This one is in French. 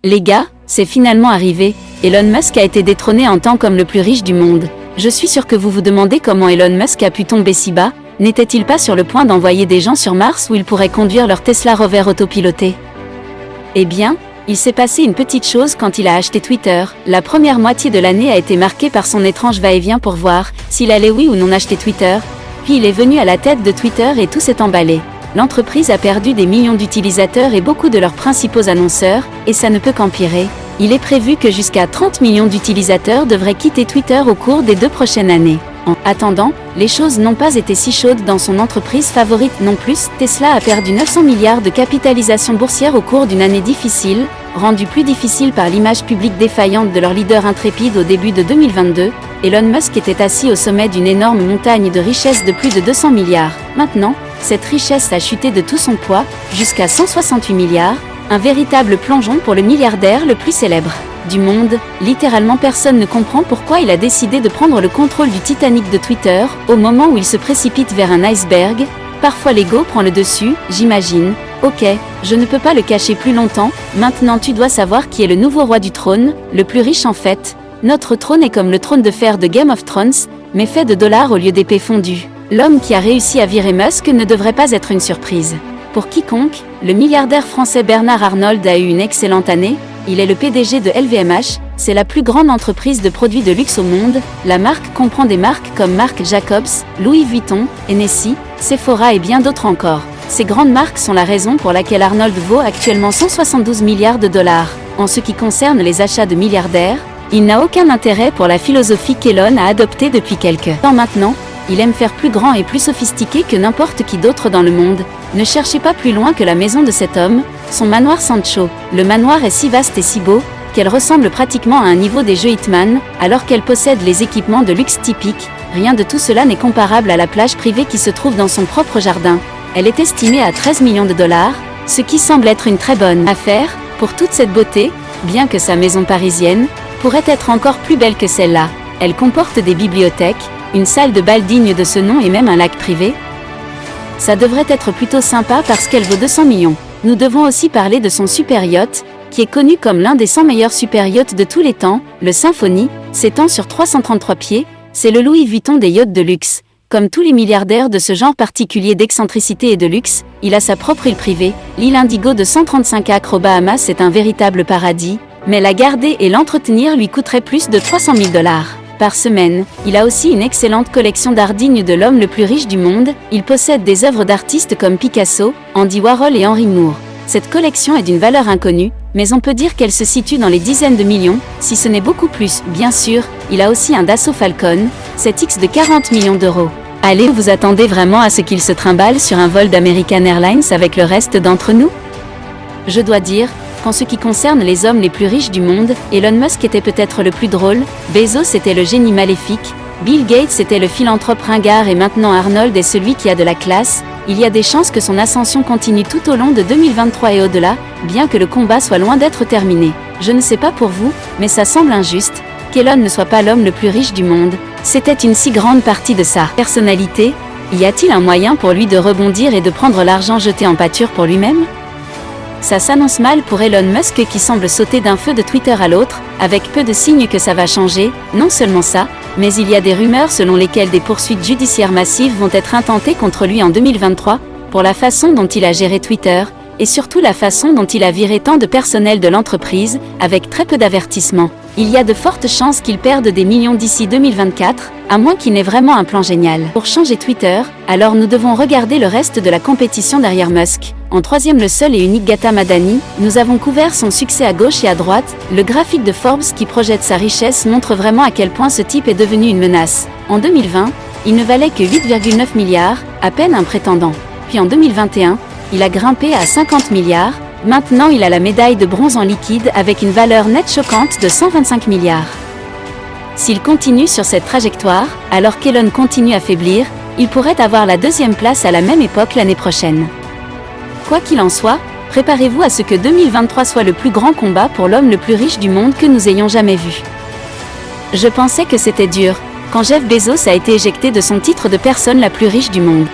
Les gars, c'est finalement arrivé. Elon Musk a été détrôné en tant comme le plus riche du monde. Je suis sûr que vous vous demandez comment Elon Musk a pu tomber si bas. N'était-il pas sur le point d'envoyer des gens sur Mars où ils pourraient conduire leur Tesla Rover autopiloté? Eh bien, il s'est passé une petite chose quand il a acheté Twitter. La première moitié de l'année a été marquée par son étrange va-et-vient pour voir s'il allait oui ou non acheter Twitter. Puis il est venu à la tête de Twitter et tout s'est emballé. L'entreprise a perdu des millions d'utilisateurs et beaucoup de leurs principaux annonceurs, et ça ne peut qu'empirer. Il est prévu que jusqu'à 30 millions d'utilisateurs devraient quitter Twitter au cours des 2 prochaines années. En attendant, les choses n'ont pas été si chaudes dans son entreprise favorite non plus. Tesla a perdu 900 milliards de capitalisation boursière au cours d'une année difficile, rendue plus difficile par l'image publique défaillante de leur leader intrépide au début de 2022. Elon Musk était assis au sommet d'une énorme montagne de richesse de plus de 200 milliards. Maintenant, cette richesse a chuté de tout son poids, jusqu'à 168 milliards, un véritable plongeon pour le milliardaire le plus célèbre du monde. Littéralement personne ne comprend pourquoi il a décidé de prendre le contrôle du Titanic de Twitter, au moment où il se précipite vers un iceberg. Parfois l'ego prend le dessus, j'imagine. Ok, je ne peux pas le cacher plus longtemps, maintenant tu dois savoir qui est le nouveau roi du trône, le plus riche en fait. Notre trône est comme le trône de fer de Game of Thrones, mais fait de dollars au lieu d'épée fondue. L'homme qui a réussi à virer Musk ne devrait pas être une surprise. Pour quiconque, le milliardaire français Bernard Arnault a eu une excellente année. Il est le PDG de LVMH, c'est la plus grande entreprise de produits de luxe au monde. La marque comprend des marques comme Marc Jacobs, Louis Vuitton, Hennessy, Sephora et bien d'autres encore. Ces grandes marques sont la raison pour laquelle Arnold vaut actuellement 172 milliards de dollars. En ce qui concerne les achats de milliardaires, il n'a aucun intérêt pour la philosophie qu'Elon a adoptée depuis quelques temps maintenant. Il aime faire plus grand et plus sophistiqué que n'importe qui d'autre dans le monde. Ne cherchez pas plus loin que la maison de cet homme, son manoir Sancho. Le manoir est si vaste et si beau, qu'elle ressemble pratiquement à un niveau des jeux Hitman, alors qu'elle possède les équipements de luxe typiques. Rien de tout cela n'est comparable à la plage privée qui se trouve dans son propre jardin. Elle est estimée à 13 millions de dollars, ce qui semble être une très bonne affaire pour toute cette beauté, bien que sa maison parisienne pourrait être encore plus belle que celle-là. Elle comporte des bibliothèques, une salle de bal digne de ce nom et même un lac privé. Ça devrait être plutôt sympa parce qu'elle vaut 200 millions. Nous devons aussi parler de son super yacht, qui est connu comme l'un des 100 meilleurs super yachts de tous les temps, le Symphony, s'étend sur 333 pieds, c'est le Louis Vuitton des yachts de luxe. Comme tous les milliardaires de ce genre particulier d'excentricité et de luxe, il a sa propre île privée. L'île Indigo de 135 acres aux Bahamas est un véritable paradis, mais la garder et l'entretenir lui coûterait plus de 300 000 dollars. Par semaine. Il a aussi une excellente collection d'art digne de l'homme le plus riche du monde. Il possède des œuvres d'artistes comme Picasso, Andy Warhol et Henry Moore. Cette collection est d'une valeur inconnue, mais on peut dire qu'elle se situe dans les dizaines de millions, si ce n'est beaucoup plus. Bien sûr, il a aussi un Dassault Falcon, cet X de 40 millions d'euros. Allez, vous attendez vraiment à ce qu'il se trimballe sur un vol d'American Airlines avec le reste d'entre nous? Je dois dire, qu'en ce qui concerne les hommes les plus riches du monde, Elon Musk était peut-être le plus drôle, Bezos était le génie maléfique, Bill Gates était le philanthrope ringard et maintenant Arnold est celui qui a de la classe. Il y a des chances que son ascension continue tout au long de 2023 et au-delà, bien que le combat soit loin d'être terminé. Je ne sais pas pour vous, mais ça semble injuste, qu'Elon ne soit pas l'homme le plus riche du monde. C'était une si grande partie de sa personnalité. Y a-t-il un moyen pour lui de rebondir et de prendre l'argent jeté en pâture pour lui-même? Ça s'annonce mal pour Elon Musk qui semble sauter d'un feu de Twitter à l'autre, avec peu de signes que ça va changer. Non seulement ça, mais il y a des rumeurs selon lesquelles des poursuites judiciaires massives vont être intentées contre lui en 2023, pour la façon dont il a géré Twitter, et surtout la façon dont il a viré tant de personnel de l'entreprise, avec très peu d'avertissements. Il y a de fortes chances qu'il perde des millions d'ici 2024, à moins qu'il n'ait vraiment un plan génial. Pour changer Twitter, alors nous devons regarder le reste de la compétition derrière Musk. En troisième, le seul et unique Gautam Adani. Nous avons couvert son succès à gauche et à droite. Le graphique de Forbes qui projette sa richesse montre vraiment à quel point ce type est devenu une menace. En 2020, il ne valait que 8,9 milliards, à peine un prétendant. Puis en 2021, il a grimpé à 50 milliards. Maintenant, il a la médaille de bronze en liquide avec une valeur nette choquante de 125 milliards. S'il continue sur cette trajectoire, alors qu'Elon continue à faiblir, il pourrait avoir la deuxième place à la même époque l'année prochaine. Quoi qu'il en soit, préparez-vous à ce que 2023 soit le plus grand combat pour l'homme le plus riche du monde que nous ayons jamais vu. Je pensais que c'était dur, quand Jeff Bezos a été éjecté de son titre de personne la plus riche du monde.